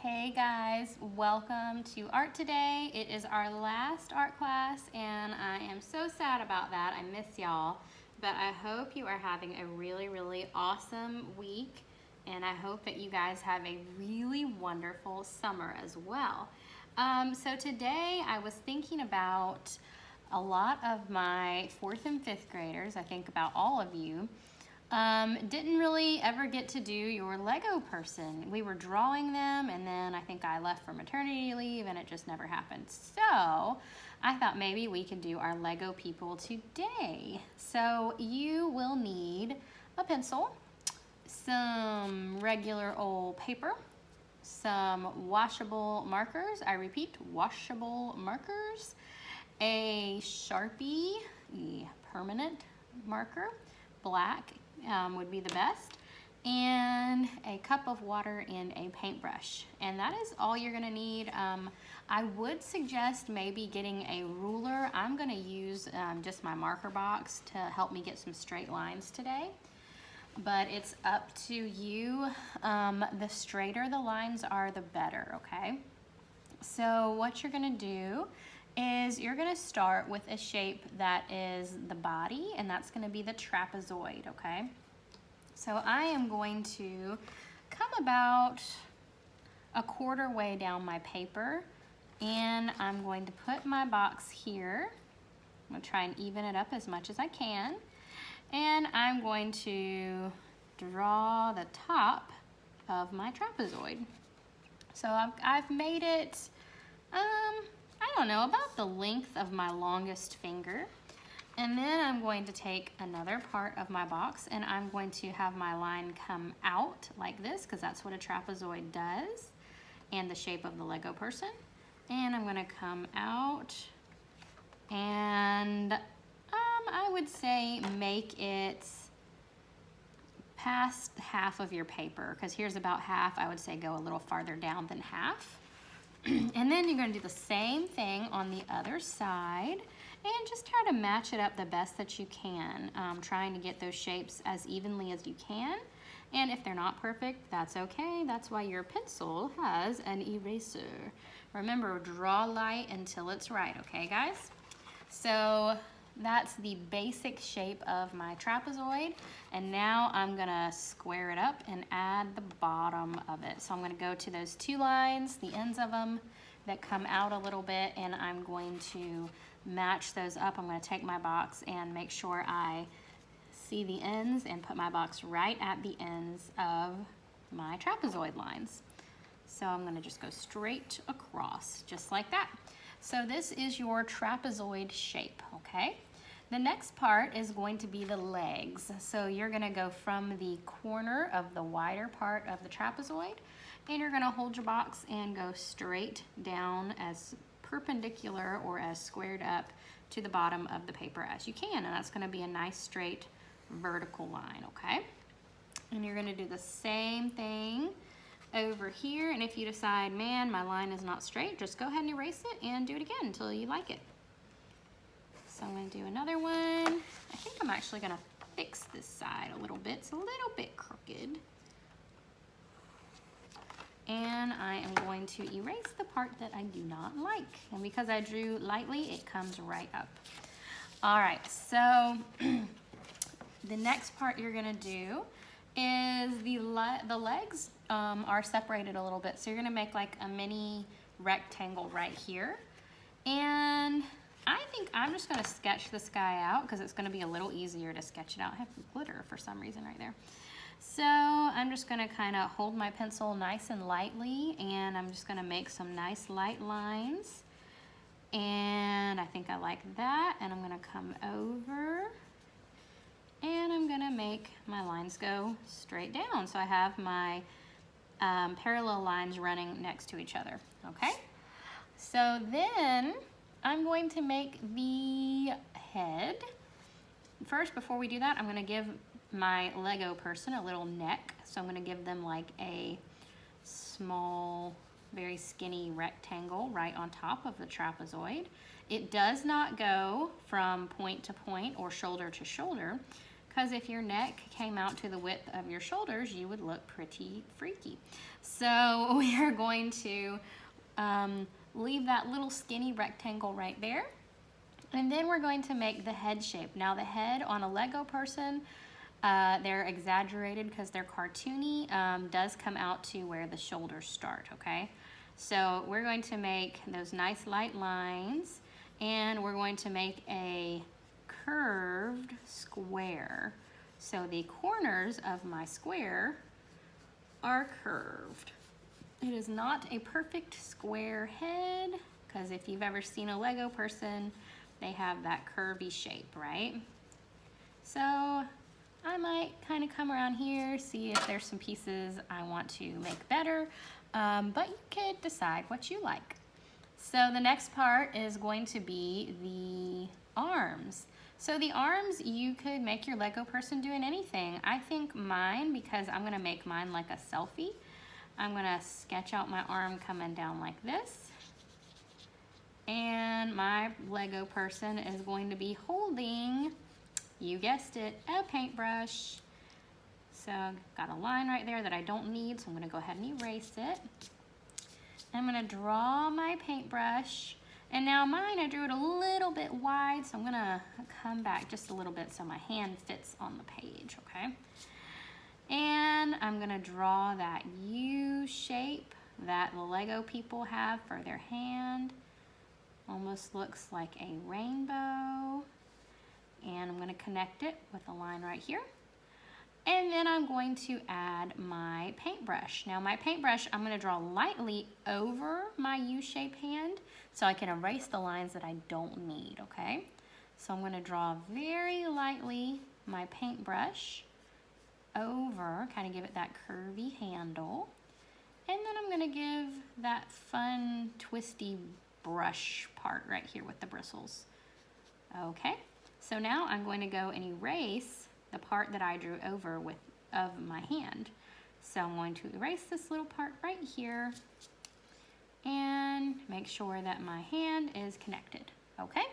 Hey guys, welcome to Art Today. It is our last art class and I am so sad about that. I miss y'all, but I hope you are having a really awesome week and I hope that you guys have a really wonderful summer as well. So today I was thinking about a lot of my 4th and 5th graders, I think about all of you, didn't really ever get to do your Lego person. We were drawing them and then I think I left for maternity leave and it just never happened. So I thought maybe we could do our Lego people today. So you will need a pencil, some regular old paper, some washable markers. I repeat, washable markers, a Sharpie, a permanent marker, black would be the best, and a cup of water and a paintbrush. And that is all you're gonna need. I would suggest maybe getting a ruler. I'm gonna use just my marker box to help me get some straight lines today, but it's up to you. The straighter the lines are, the better, okay? So what you're gonna do is you're gonna start with a shape that is the body, and that's gonna be the trapezoid, okay? So I am going to come about a quarter way down my paper, and I'm going to put my box here. I'm gonna try and even it up as much as I can, and I'm going to draw the top of my trapezoid. So I've made it, I don't know, about the length of my longest finger. And then I'm going to take another part of my box and I'm going to have my line come out like this, because that's what a trapezoid does, and the shape of the Lego person. And I'm gonna come out and I would say make it past half of your paper, because here's about half. I would say go a little farther down than half. And then you're gonna do the same thing on the other side and just try to match it up the best that you can, trying to get those shapes as evenly as you can. And if they're not perfect, that's okay. That's why your pencil has an eraser. Remember, draw light until it's right, okay guys? So that's the basic shape of my trapezoid, and now I'm gonna square it up and add the bottom of it. So I'm gonna go to those two lines, the ends of them that come out a little bit, and I'm going to match those up. I'm gonna take my box and make sure I see the ends and put my box right at the ends of my trapezoid lines. So I'm gonna just go straight across, just like that. So this is your trapezoid shape, okay? The next part is going to be the legs. So you're gonna go from the corner of the wider part of the trapezoid, and you're gonna hold your box and go straight down as perpendicular or as squared up to the bottom of the paper as you can. And that's gonna be a nice straight vertical line, okay? And you're gonna do the same thing over here, and if you decide, man, my line is not straight, just go ahead and erase it and do it again until you like it. So I'm gonna do another one. I think I'm actually gonna fix this side a little bit. It's a little bit crooked. And I am going to erase the part that I do not like. And because I drew lightly, it comes right up. All right, so the next part you're gonna do is the legs are separated a little bit. So you're gonna make like a mini rectangle right here. And I think I'm just gonna sketch this guy out because it's gonna be a little easier to sketch it out. I have glitter for some reason right there. So I'm just gonna kind of hold my pencil nice and lightly, and I'm just gonna make some nice light lines. And I think I like that. And I'm gonna come over and I'm gonna make my lines go straight down. So I have my parallel lines running next to each other, okay? So then I'm going to make the head. First, before we do that, I'm gonna give my Lego person a little neck. So I'm gonna give them like a small, very skinny rectangle right on top of the trapezoid. It does not go from point to point or shoulder to shoulder, because if your neck came out to the width of your shoulders, you would look pretty freaky. So we are going to leave that little skinny rectangle right there. And then we're going to make the head shape. Now the head on a Lego person, they're exaggerated because they're cartoony, does come out to where the shoulders start, okay? So we're going to make those nice light lines, and we're going to make a curved square. So the corners of my square are curved. It is not a perfect square head, because if you've ever seen a Lego person, they have that curvy shape, right? So I might kind of come around here, see if there's some pieces I want to make better, but you could decide what you like. So the next part is going to be the arms. So the arms, you could make your Lego person doing anything. I think mine, because I'm gonna make mine like a selfie, I'm gonna sketch out my arm coming down like this. And my Lego person is going to be holding, you guessed it, a paintbrush. So I've got a line right there that I don't need, so I'm gonna go ahead and erase it. I'm gonna draw my paintbrush. And now mine, I drew it a little bit wide, so I'm gonna come back just a little bit so my hand fits on the page, okay? And I'm gonna draw that U shape that the Lego people have for their hand. Almost looks like a rainbow. And I'm gonna connect it with a line right here. And then I'm going to add my paintbrush. Now my paintbrush, I'm gonna draw lightly over my U-shaped hand so I can erase the lines that I don't need, okay? So I'm gonna draw very lightly my paintbrush over, kind of give it that curvy handle. And then I'm gonna give that fun twisty brush part right here with the bristles. Okay, so now I'm going to go and erase the part that I drew over of my hand. So I'm going to erase this little part right here and make sure that my hand is connected, okay?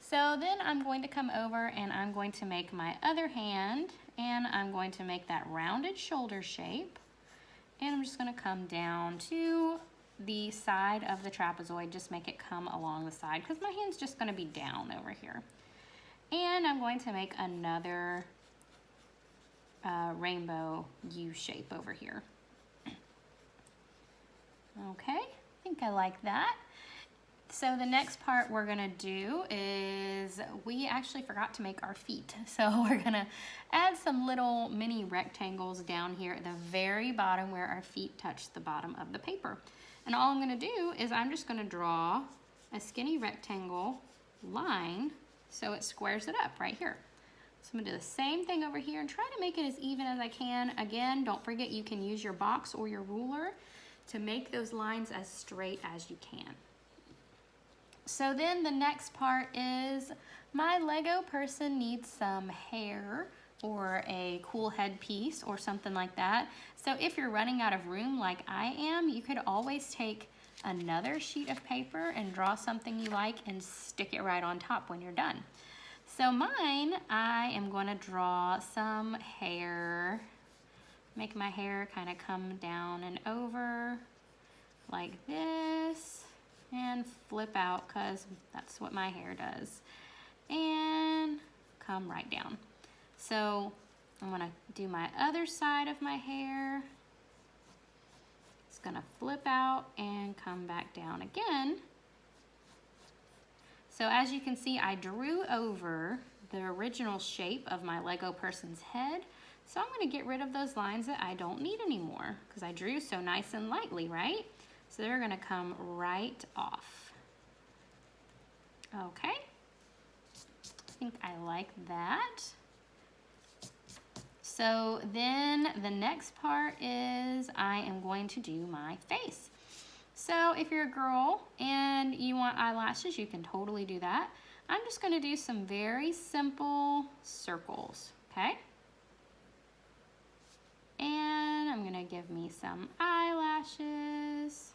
So then I'm going to come over and I'm going to make my other hand, and I'm going to make that rounded shoulder shape, and I'm just gonna come down to the side of the trapezoid, just make it come along the side because my hand's just gonna be down over here. And I'm going to make another rainbow U shape over here. Okay, I think I like that. So the next part we're gonna do is, we actually forgot to make our feet. So we're gonna add some little mini rectangles down here at the very bottom where our feet touch the bottom of the paper. And all I'm gonna do is I'm just gonna draw a skinny rectangle line so it squares it up right here. So I'm gonna do the same thing over here and try to make it as even as I can. Again, don't forget you can use your box or your ruler to make those lines as straight as you can. So then the next part is, my Lego person needs some hair or a cool headpiece or something like that. So if you're running out of room like I am, you could always take another sheet of paper and draw something you like and stick it right on top when you're done. So mine, I am going to draw some hair, make my hair kind of come down and over like this, and flip out because that's what my hair does, and come right down. So I'm gonna do my other side of my hair. It's gonna flip out and come back down again. So as you can see, I drew over the original shape of my Lego person's head. So I'm gonna get rid of those lines that I don't need anymore because I drew so nice and lightly, right? So they're gonna come right off. Okay, I think I like that. So then the next part is I am going to do my face. So if you're a girl and you want eyelashes, you can totally do that. I'm just gonna do some very simple circles, okay? And I'm gonna give me some eyelashes.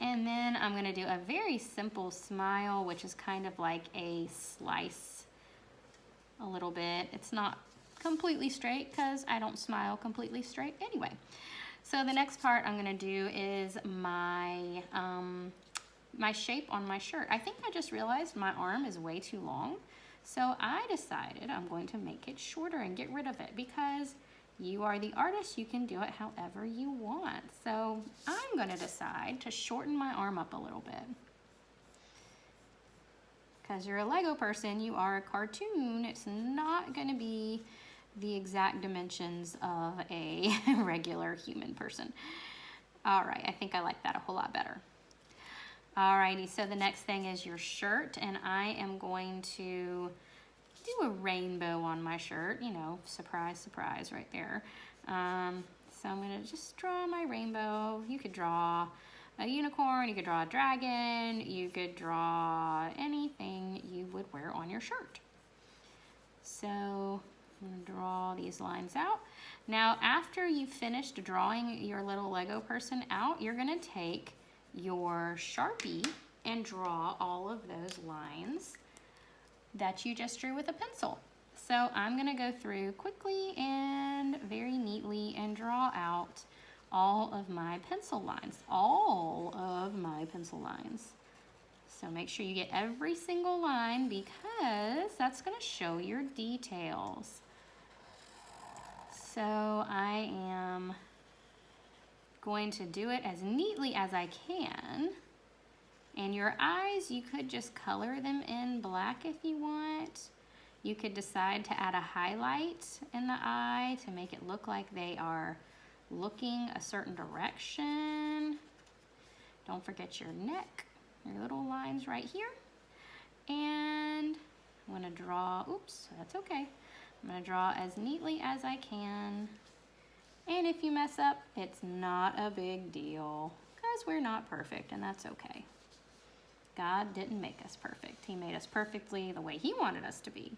And then I'm gonna do a very simple smile, which is kind of like a slice a little bit. It's not completely straight because I don't smile completely straight anyway. So the next part I'm gonna do is my, my shape on my shirt. I think I just realized my arm is way too long. So I decided I'm going to make it shorter and get rid of it because you are the artist, you can do it however you want. So I'm gonna decide to shorten my arm up a little bit. Because you're a Lego person, you are a cartoon, it's not gonna be the exact dimensions of a regular human person. All right, I think I like that a whole lot better. Alrighty, so the next thing is your shirt, and I am going to do a rainbow on my shirt, you know, surprise, surprise right there. So I'm gonna just draw my rainbow. You could draw a unicorn, you could draw a dragon, you could draw anything you would wear on your shirt. So I'm gonna draw these lines out. Now, after you've finished drawing your little Lego person out, you're gonna take your Sharpie and draw all of those lines that you just drew with a pencil. So I'm gonna go through quickly and very neatly and draw out all of my pencil lines, So make sure you get every single line because that's gonna show your details. So I am going to do it as neatly as I can. And your eyes, you could just color them in black if you want. You could decide to add a highlight in the eye to make it look like they are looking a certain direction. Don't forget your neck, your little lines right here. And I'm gonna draw, oops, that's okay. I'm gonna draw as neatly as I can. And if you mess up, it's not a big deal because we're not perfect, and that's okay. God didn't make us perfect. He made us perfectly the way He wanted us to be.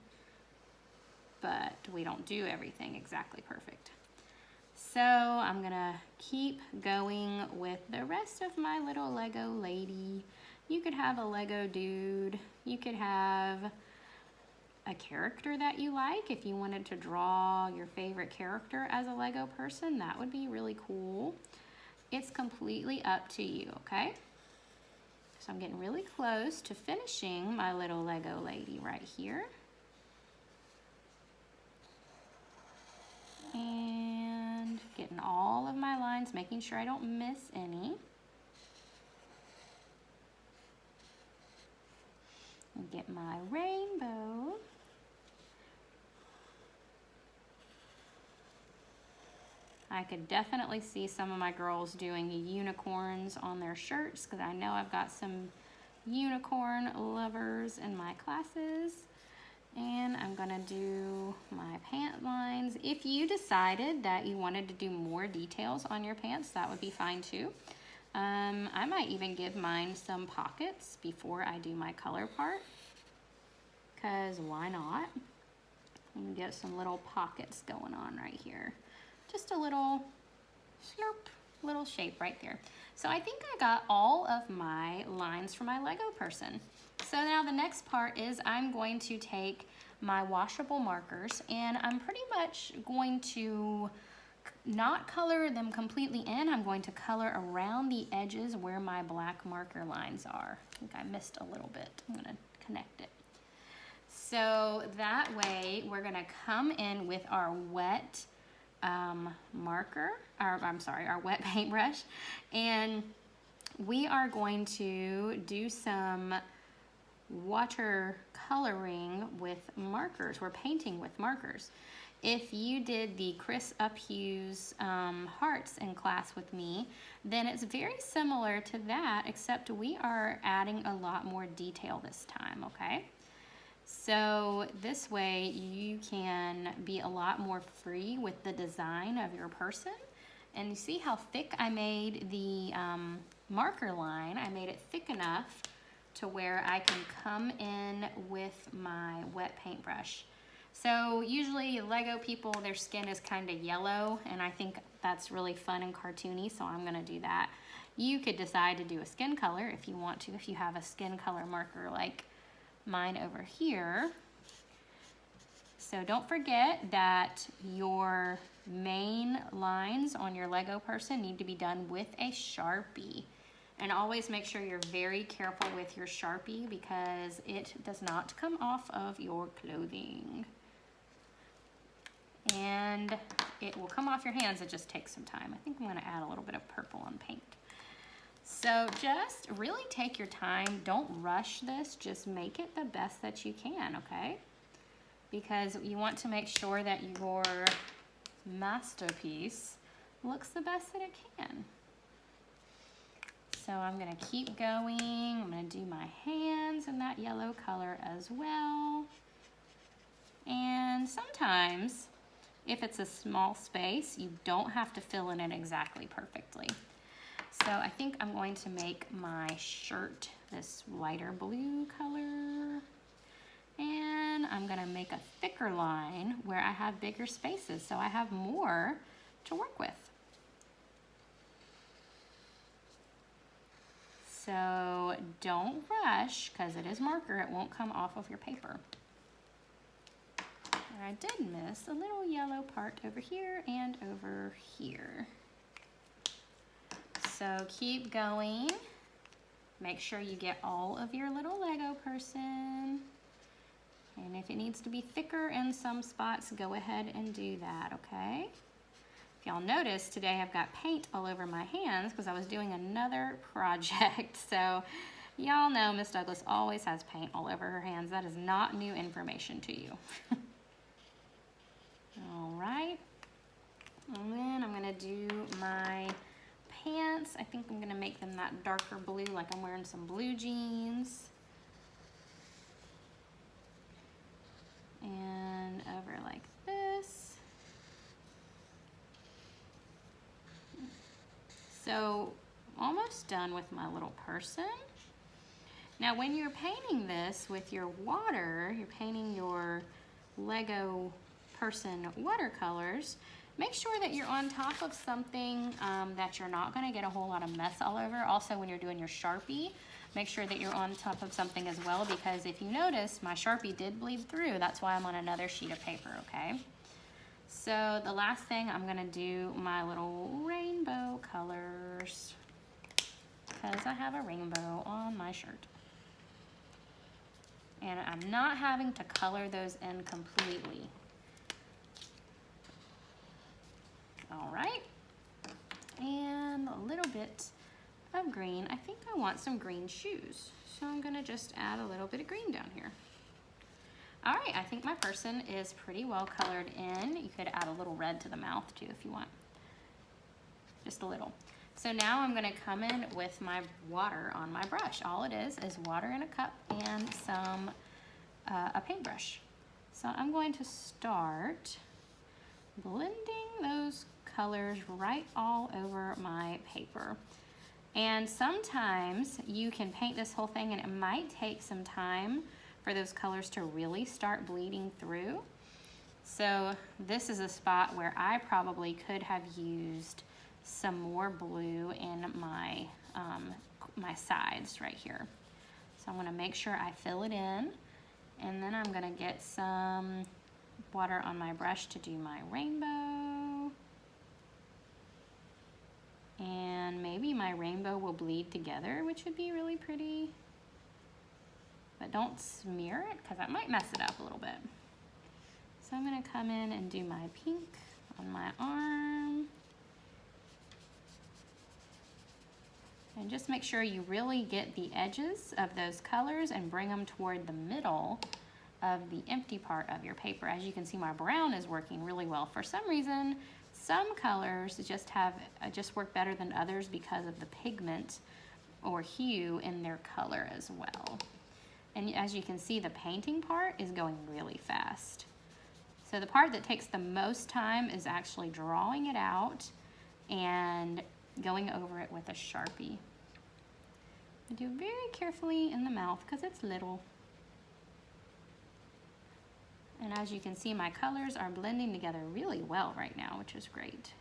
But we don't do everything exactly perfect. So I'm gonna keep going with the rest of my little Lego lady. You could have a Lego dude. You could have a character that you like. If you wanted to draw your favorite character as a Lego person, that would be really cool. It's completely up to you, okay? So I'm getting really close to finishing my little Lego lady right here. And getting all of my lines, making sure I don't miss any. And get my rainbow. I could definitely see some of my girls doing unicorns on their shirts because I know I've got some unicorn lovers in my classes. And I'm gonna do my pant lines. If you decided that you wanted to do more details on your pants, that would be fine too. I might even give mine some pockets before I do my color part, because why not? Let me get some little pockets going on right here. Just a little slurp, little shape right there. So I think I got all of my lines for my Lego person. So now the next part is I'm going to take my washable markers and I'm pretty much going to not color them completely in. I'm going to color around the edges where my black marker lines are. I think I missed a little bit. I'm gonna connect it. So that way we're gonna come in with our wet our wet paintbrush, and we are going to do some water coloring with markers. We're painting with markers. If you did the Chris Uphughes hearts in class with me, then it's very similar to that, except we are adding a lot more detail this time, okay? So this way you can be a lot more free with the design of your person. And you see how thick I made the marker line? I made it thick enough to where I can come in with my wet paintbrush. So usually Lego people, their skin is kind of yellow, and I think that's really fun and cartoony, so I'm gonna do that. You could decide to do a skin color if you want to, if you have a skin color marker like mine over here. So don't forget that your main lines on your Lego person need to be done with a Sharpie. And always make sure you're very careful with your Sharpie because it does not come off of your clothing. And it will come off your hands, it just takes some time. I think I'm gonna add a little bit of purple on paint. So just really take your time, don't rush this, just make it the best that you can, okay? Because you want to make sure that your masterpiece looks the best that it can. So I'm gonna keep going. I'm gonna do my hands in that yellow color as well. And sometimes, if it's a small space, you don't have to fill in it exactly perfectly. So I think I'm going to make my shirt this lighter blue color. And I'm gonna make a thicker line where I have bigger spaces, so I have more to work with. So don't rush, because it is marker, it won't come off of your paper. And I did miss a little yellow part over here and over here. So keep going. Make sure you get all of your little Lego person. And if it needs to be thicker in some spots, go ahead and do that, okay? If y'all notice, today I've got paint all over my hands because I was doing another project. So y'all know Miss Douglas always has paint all over her hands. That is not new information to you. All right. And then I'm gonna do my pants. I think I'm gonna make them that darker blue, like I'm wearing some blue jeans. And over like this. So almost done with my little person. Now when you're painting this with your water, you're painting your Lego person watercolors, make sure that you're on top of something that you're not gonna get a whole lot of mess all over. Also when you're doing your Sharpie, make sure that you're on top of something as well, because if you notice, my Sharpie did bleed through. That's why I'm on another sheet of paper, okay? So the last thing, I'm gonna do my little rainbow colors because I have a rainbow on my shirt. And I'm not having to color those in completely. All right, and a little bit of green. I think I want some green shoes, so I'm gonna just add a little bit of green down here. All right, I think my person is pretty well colored in. You could add a little red to the mouth too if you want, just a little. So now I'm gonna come in with my water on my brush. All it is water in a cup and some, a paintbrush. So I'm going to start blending those colors right all over my paper. And sometimes you can paint this whole thing and it might take some time for those colors to really start bleeding through. So this is a spot where I probably could have used some more blue in my, my sides right here. So I'm gonna make sure I fill it in, and then I'm gonna get some water on my brush to do my rainbow. And maybe my rainbow will bleed together, which would be really pretty. But don't smear it, because that might mess it up a little bit. So I'm gonna come in and do my pink on my arm. And just make sure you really get the edges of those colors and bring them toward the middle of the empty part of your paper. As you can see, my brown is working really well. For some reason, some colors just work better than others because of the pigment or hue in their color as well. And as you can see, the painting part is going really fast. So the part that takes the most time is actually drawing it out and going over it with a Sharpie. I do very carefully in the mouth because it's little. And as you can see, my colors are blending together really well right now, which is great.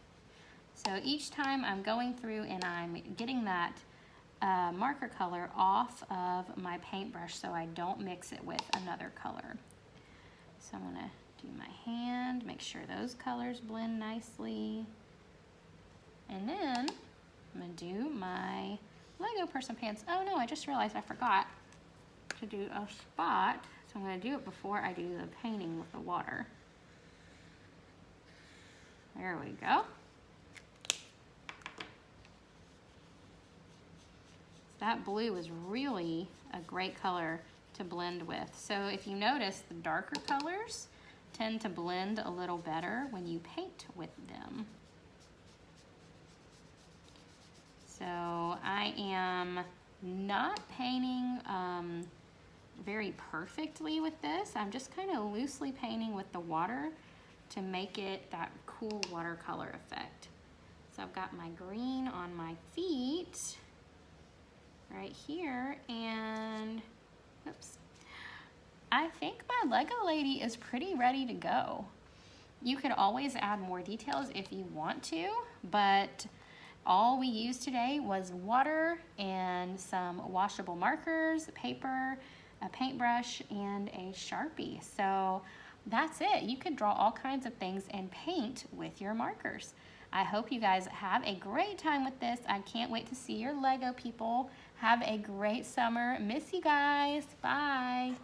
So each time I'm going through and I'm getting that marker color off of my paintbrush so I don't mix it with another color. So I'm gonna do my hand, make sure those colors blend nicely. And then I'm gonna do my Lego person pants. Oh no, I just realized I forgot to do a spot. So I'm gonna do it before I do the painting with the water. There we go. That blue is really a great color to blend with. So if you notice, the darker colors tend to blend a little better when you paint with them. So I am not painting very perfectly with this. I'm just kind of loosely painting with the water to make it that cool watercolor effect. So I've got my green on my feet right here, and oops, I think my Lego lady is pretty ready to go. You could always add more details if you want to, but all we used today was water and some washable markers, paper, a paintbrush, and a Sharpie. So that's it. You could draw all kinds of things and paint with your markers. I hope you guys have a great time with this. I can't wait to see your Lego people. Have a great summer. Miss you guys. Bye.